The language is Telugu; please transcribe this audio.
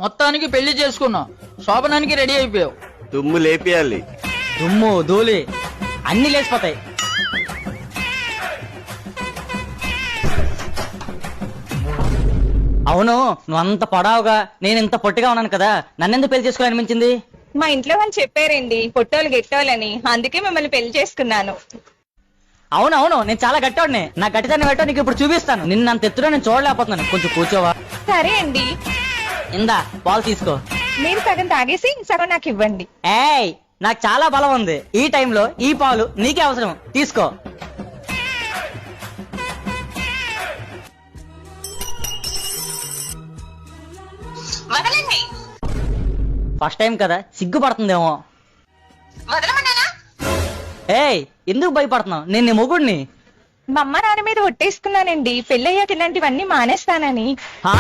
మొత్తానికి పెళ్లి చేసుకున్నావు, శోభనానికి రెడీ అయిపోయావు. దుమ్ము లేపియాలి. దుమ్ము ధూళి అన్ని లేచిపోతాయి. అవును, నువ్వు అంత పొడవుగా నేను ఇంత పొట్టిగా ఉన్నాను కదా, నన్నెందుకు పెళ్లి చేసుకోవాలనిపించింది? మా ఇంట్లో వాళ్ళు చెప్పారండి పొట్టోలు గెట్టోలని, అందుకే మిమ్మల్ని పెళ్లి చేసుకున్నాను. అవునవును, నేను చాలా గట్టివాడిని. నా గట్టిదాన్ని పెట్టో నీకు ఇప్పుడు చూపిస్తాను. నిన్ను అంత ఎత్తులో నేను చూడలేకపోతున్నాను. కొంచెం కూర్చోవా? సరే అండి, ఇందా పాలు తీసుకో. మీరు సగం తాగేసి సగం నాకు ఇవ్వండి. ఏయ్, నాకు చాలా బలం ఉంది. ఈ టైంలో ఈ పాలు నీకే అవసరం, తీసుకో. వదలండి. ఫస్ట్ టైం కదా, సిగ్గుపడుతుందేమో. ఏయ్, ఎందుకు భయపడుతున్నావు? నేను నీ మొగుడిని. మా అమ్మ నాన్న మీద ఒట్టేసుకున్నానండి పెళ్ళయ్యాక ఇలాంటివన్నీ మానేస్తానని. హా?